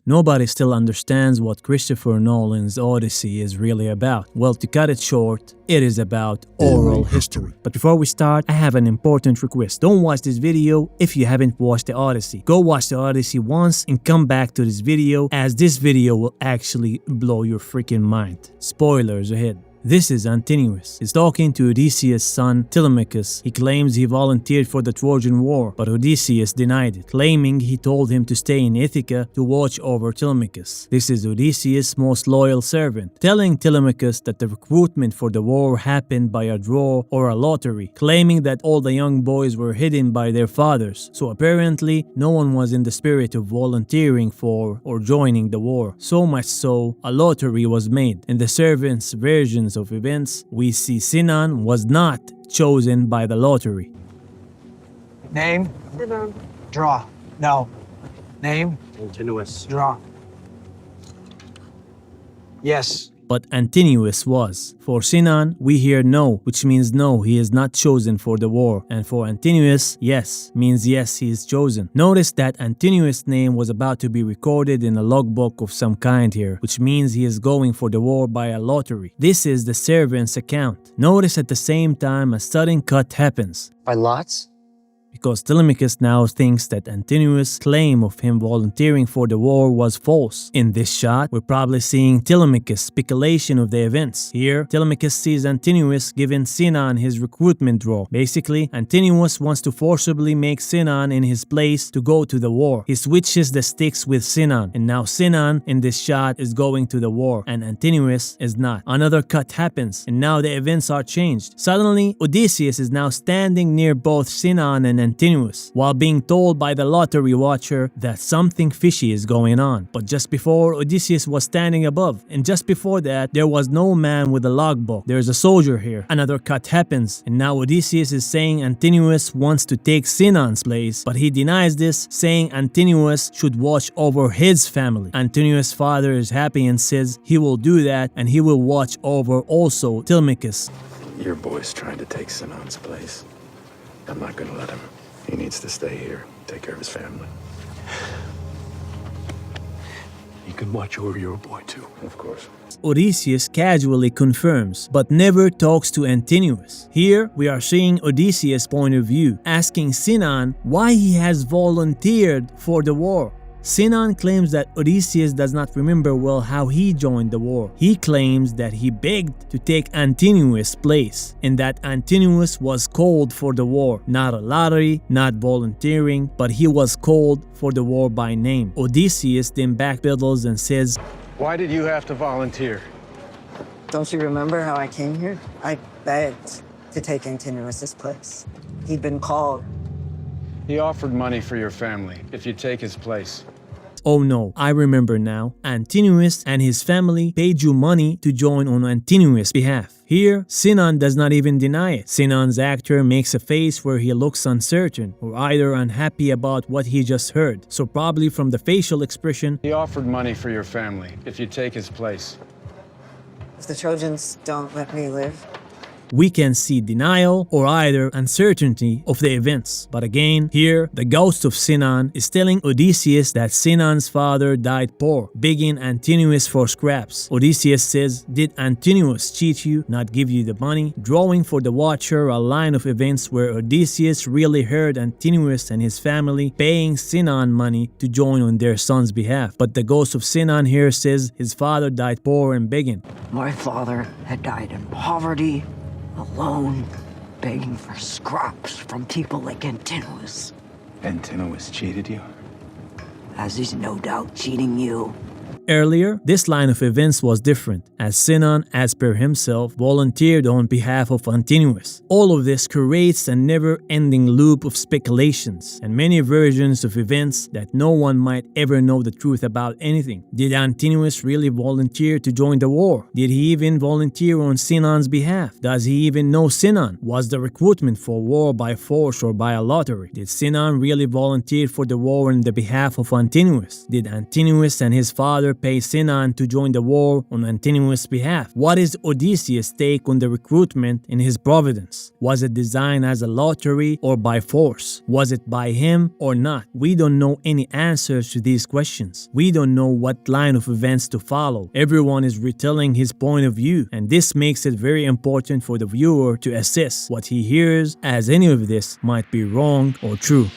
Nobody still understands what Christopher Nolan's Odyssey is really about. Well, to cut it short, it is about oral history. But before we start, I have an important request. Don't watch this video if you haven't watched the Odyssey. Go watch the Odyssey once and come back to this video, as this video will actually blow your freaking mind. Spoilers ahead. This is Antinous. He's talking to Odysseus' son Telemachus. He claims he volunteered for the Trojan War, but Odysseus denied it, claiming he told him to stay in Ithaca to watch over Telemachus. This is Odysseus' most loyal servant, telling Telemachus that the recruitment for the war happened by a draw or a lottery, claiming that all the young boys were hidden by their fathers. So apparently, no one was in the spirit of volunteering for or joining the war. So much so, a lottery was made. In the servants' versions of events, we see Sinan was not chosen by the lottery. Name? Sinan. Draw. No. Name? Continuous. Draw. Yes. But Antinous was. For Sinan, we hear no, which means no, he is not chosen for the war. And for Antinous, yes, means yes, he is chosen. Notice that Antinous' name was about to be recorded in a logbook of some kind here, which means he is going for the war by a lottery. This is the servant's account. Notice at the same time a sudden cut happens. By lots? Because Telemachus now thinks that Antinous' claim of him volunteering for the war was false. In this shot, we're probably seeing Telemachus' speculation of the events. Here, Telemachus sees Antinous giving Sinan his recruitment draw. Basically, Antinous wants to forcibly make Sinan in his place to go to the war. He switches the sticks with Sinan, and now Sinan in this shot is going to the war, and Antinous is not. Another cut happens, and now the events are changed. Suddenly, Odysseus is now standing near both Sinan and Antinous, while being told by the lottery watcher that something fishy is going on. But just before, Odysseus was standing above, and just before that, there was no man with a logbook. There's a soldier here. Another cut happens, and now Odysseus is saying Antinous wants to take Sinan's place, but he denies this, saying Antinous should watch over his family. Antinous' father is happy and says he will do that, and he will watch over also Telemachus. Your boy's trying to take Sinan's place. I'm not gonna let him. He needs to stay here, take care of his family. You can watch over your boy too. Of course. Odysseus casually confirms, but never talks to Antinous. Here, we are seeing Odysseus' point of view, asking Sinan why he has volunteered for the war. Sinan claims that Odysseus does not remember well how he joined the war. He claims that he begged to take Antinous' place, and that Antinous was called for the war. Not a lottery, not volunteering, but he was called for the war by name. Odysseus then backpedals and says, "Why did you have to volunteer?" Don't you remember how I came here? I begged to take Antinous' place. He'd been called. He offered money for your family if you take his place. "Oh no, I remember now. Antinous and his family paid you money to join on Antinous' behalf." Here, Sinan does not even deny it. Sinan's actor makes a face where he looks uncertain or either unhappy about what he just heard. So probably from the facial expression, He offered money for your family if you take his place. If the Trojans don't let me live, we can see denial or either uncertainty of the events. But again, here, the ghost of Sinan is telling Odysseus that Sinan's father died poor, begging Antinous for scraps. Odysseus says, "Did Antinous cheat you, not give you the money?" Drawing for the watcher a line of events where Odysseus really heard Antinous and his family paying Sinan money to join on their son's behalf. But the ghost of Sinan here says his father died poor and begging. My father had died in poverty, alone, begging for scraps from people like Antinous. Antinous cheated you? As he's no doubt cheating you. Earlier, this line of events was different, as Sinan, as per himself, volunteered on behalf of Antinous. All of this creates a never-ending loop of speculations and many versions of events that no one might ever know the truth about anything. Did Antinous really volunteer to join the war? Did he even volunteer on Sinan's behalf? Does he even know Sinan? Was the recruitment for war by force or by a lottery? Did Sinan really volunteer for the war on the behalf of Antinous? Did Antinous and his father pays Sinan to join the war on Antinous' behalf. What is Odysseus' take on the recruitment in his providence? Was it designed as a lottery or by force? Was it by him or not? We don't know any answers to these questions. We don't know what line of events to follow. Everyone is retelling his point of view, and this makes it very important for the viewer to assess what he hears, as any of this might be wrong or true.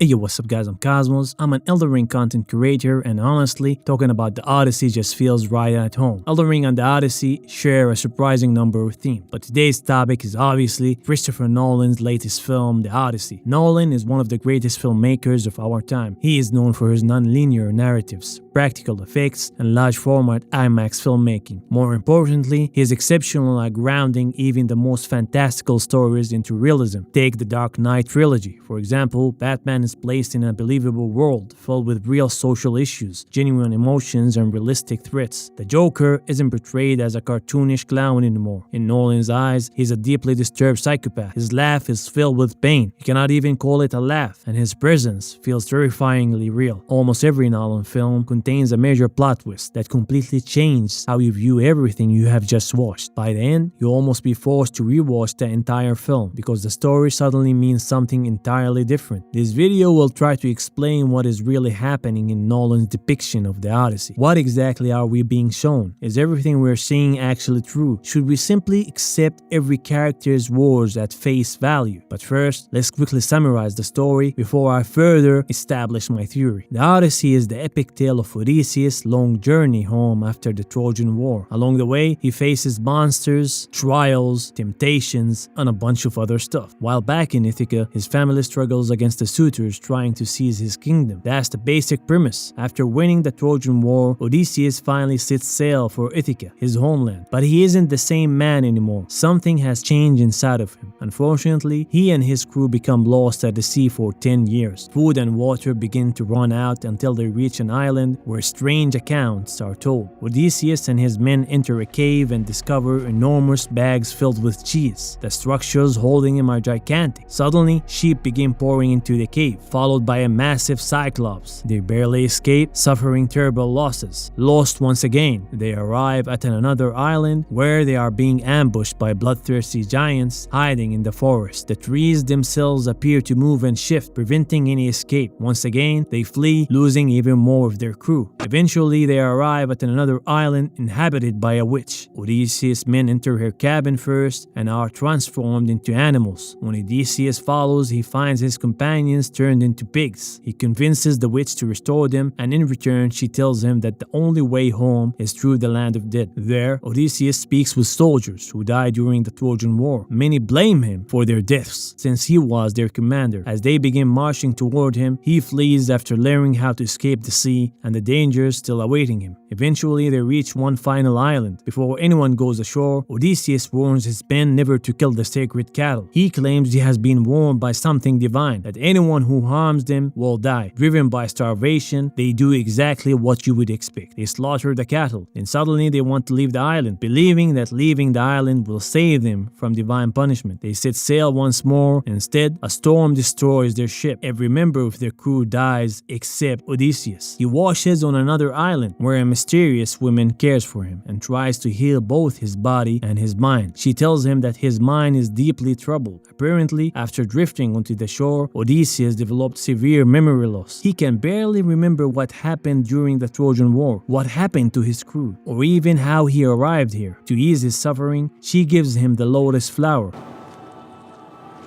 Hey yo, what's up guys, I'm Cosmos. I'm an Elden Ring content creator, and honestly, talking about the Odyssey just feels right at home. Elden Ring and the Odyssey share a surprising number of themes, but today's topic is obviously Christopher Nolan's latest film, The Odyssey. Nolan is one of the greatest filmmakers of our time. He is known for his non-linear narratives, practical effects, and large-format IMAX filmmaking. More importantly, he is exceptional at grounding even the most fantastical stories into realism. Take the Dark Knight trilogy. For example, Batman is placed in a believable world filled with real social issues, genuine emotions, and realistic threats. The Joker isn't portrayed as a cartoonish clown anymore. In Nolan's eyes, he's a deeply disturbed psychopath. His laugh is filled with pain. You cannot even call it a laugh, and his presence feels terrifyingly real. Almost every Nolan film contains a major plot twist that completely changes how you view everything you have just watched. By the end, you'll almost be forced to rewatch the entire film because the story suddenly means something entirely different. This video will try to explain what is really happening in Nolan's depiction of the Odyssey. What exactly are we being shown? Is everything we're seeing actually true? Should we simply accept every character's words at face value? But first, let's quickly summarize the story before I further establish my theory. The Odyssey is the epic tale of Odysseus' long journey home after the Trojan War. Along the way, he faces monsters, trials, temptations, and a bunch of other stuff. While back in Ithaca, his family struggles against the suitors trying to seize his kingdom. That's the basic premise. After winning the Trojan War, Odysseus finally sets sail for Ithaca, his homeland. But he isn't the same man anymore. Something has changed inside of him. Unfortunately, he and his crew become lost at the sea for 10 years. Food and water begin to run out until they reach an island where strange accounts are told. Odysseus and his men enter a cave and discover enormous bags filled with cheese. The structures holding him are gigantic. Suddenly, sheep begin pouring into the cave, followed by a massive cyclops. They barely escape, suffering terrible losses. Lost once again, they arrive at another island where they are being ambushed by bloodthirsty giants hiding in the forest. The trees themselves appear to move and shift, preventing any escape. Once again, they flee, losing even more of their crew. Eventually, they arrive at another island inhabited by a witch. Odysseus' men enter her cabin first and are transformed into animals. When Odysseus follows, he finds his companions turned into pigs. He convinces the witch to restore them, and in return she tells him that the only way home is through the land of dead. There, Odysseus speaks with soldiers who died during the Trojan War. Many blame him for their deaths, since he was their commander. As they begin marching toward him, he flees after learning how to escape the sea and the dangers still awaiting him. Eventually, they reach one final island. Before anyone goes ashore, Odysseus warns his men never to kill the sacred cattle. He claims he has been warned by something divine that anyone who harms them will die. Driven by starvation, they do exactly what you would expect. They slaughter the cattle. Then suddenly they want to leave the island, believing that leaving the island will save them from divine punishment. They set sail once more. Instead, a storm destroys their ship. Every member of their crew dies except Odysseus. He washes on another island where a mysterious woman cares for him and tries to heal both his body and his mind. She tells him that his mind is deeply troubled. Apparently, after drifting onto the shore, Odysseus developed severe memory loss. He can barely remember what happened during the Trojan War, what happened to his crew, or even how he arrived here. To ease his suffering, she gives him the lotus flower.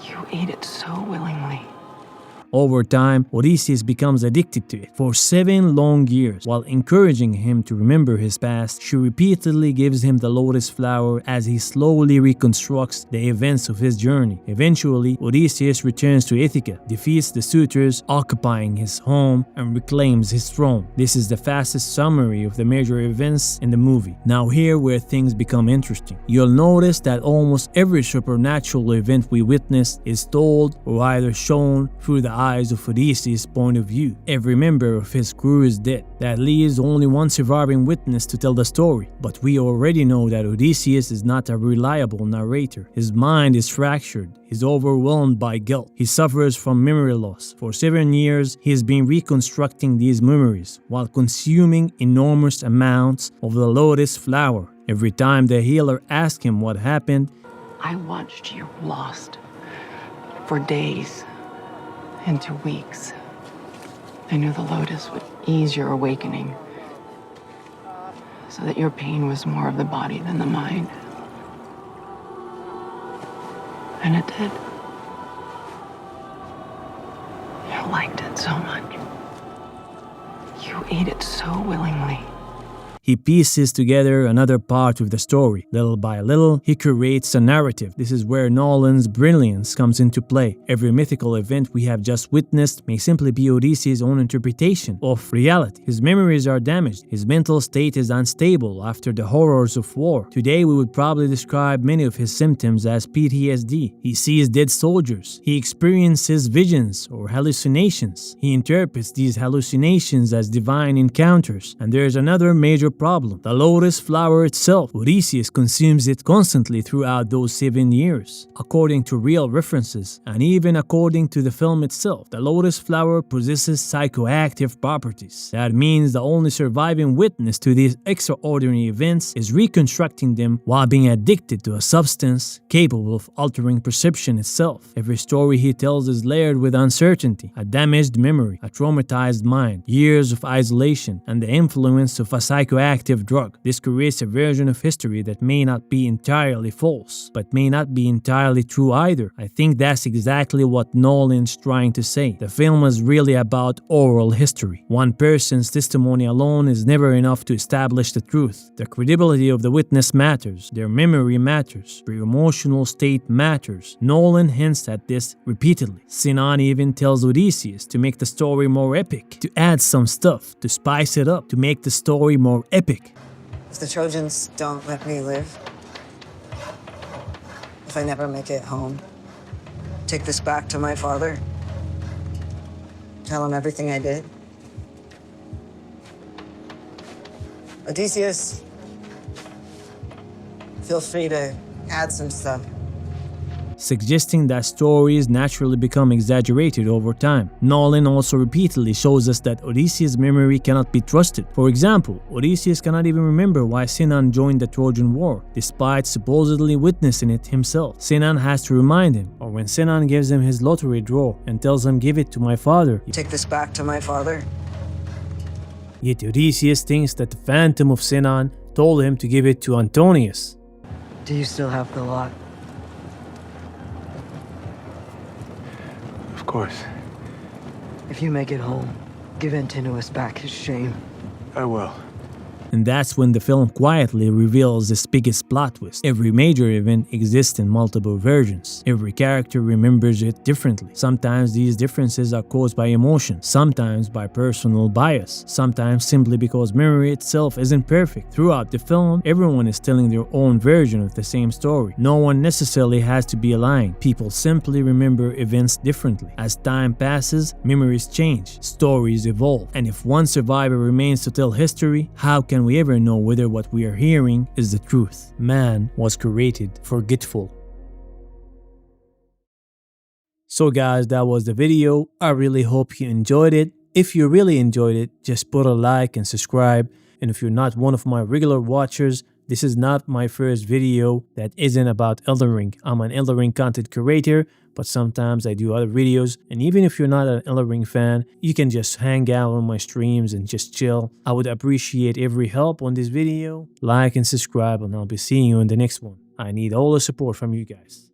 You ate it so willingly. Over time, Odysseus becomes addicted to it. For 7 long years, while encouraging him to remember his past, she repeatedly gives him the lotus flower as he slowly reconstructs the events of his journey. Eventually, Odysseus returns to Ithaca, defeats the suitors, occupying his home, and reclaims his throne. This is the fastest summary of the major events in the movie. Now here where things become interesting. You'll notice that almost every supernatural event we witness is told or either shown through the eyes of Odysseus' point of view. Every member of his crew is dead. That leaves only one surviving witness to tell the story. But we already know that Odysseus is not a reliable narrator. His mind is fractured. He's overwhelmed by guilt. He suffers from memory loss. For 7 years, he has been reconstructing these memories while consuming enormous amounts of the lotus flower. Every time the healer asked him what happened, I watched you lost for days into weeks. I knew the lotus would ease your awakening so that your pain was more of the body than the mind. And it did. You liked it so much. You ate it so willingly. he pieces together another part of the story. Little by little, he creates a narrative. This is where Nolan's brilliance comes into play. Every mythical event we have just witnessed may simply be Odysseus' own interpretation of reality. His memories are damaged. His mental state is unstable after the horrors of war. Today, we would probably describe many of his symptoms as PTSD. He sees dead soldiers. He experiences visions or hallucinations. He interprets these hallucinations as divine encounters. And there is another major problem: the lotus flower itself. Odysseus consumes it constantly throughout those 7 years. According to real references, and even according to the film itself, the lotus flower possesses psychoactive properties. That means the only surviving witness to these extraordinary events is reconstructing them while being addicted to a substance capable of altering perception itself. Every story he tells is layered with uncertainty, a damaged memory, a traumatized mind, years of isolation, and the influence of a psychoactive drug. This creates a version of history that may not be entirely false, but may not be entirely true either. I think that's exactly what Nolan's trying to say. The film is really about oral history. One person's testimony alone is never enough to establish the truth. The credibility of the witness matters. Their memory matters. Their emotional state matters. Nolan hints at this repeatedly. Sinan even tells Odysseus to make the story more epic, to add some stuff, to spice it up, to make the story more epic. If the Trojans don't let me live, if I never make it home, take this back to my father, tell him everything I did. Odysseus, feel free to add some stuff. Suggesting that stories naturally become exaggerated over time. Nolan also repeatedly shows us that Odysseus' memory cannot be trusted. For example, Odysseus cannot even remember why Sinan joined the Trojan War, despite supposedly witnessing it himself. Sinan has to remind him, or when Sinan gives him his lottery draw and tells him, "Give it to my father." Take this back to my father. Yet Odysseus thinks that the phantom of Sinan told him to give it to Antonius. Do you still have the lot? Of course. If you make it home, give Antinous back his shame. I will. And that's when the film quietly reveals its biggest plot twist. Every major event exists in multiple versions. Every character remembers it differently. Sometimes these differences are caused by emotion, sometimes by personal bias, sometimes simply because memory itself isn't perfect. Throughout the film, everyone is telling their own version of the same story. No one necessarily has to be lying. People simply remember events differently. As time passes, memories change, stories evolve, and if one survivor remains to tell history, how can we ever know whether what we are hearing is the truth? Man was created forgetful. So guys, that was the video. I really hope you enjoyed it. If you really enjoyed it, just put a like and subscribe. And if you're not one of my regular watchers, this is not my first video that isn't about Elden Ring. I'm an Elden Ring content creator, but sometimes I do other videos. And even if you're not an Elden Ring fan, you can just hang out on my streams and just chill. I would appreciate every help on this video. Like and subscribe, and I'll be seeing you in the next one. I need all the support from you guys.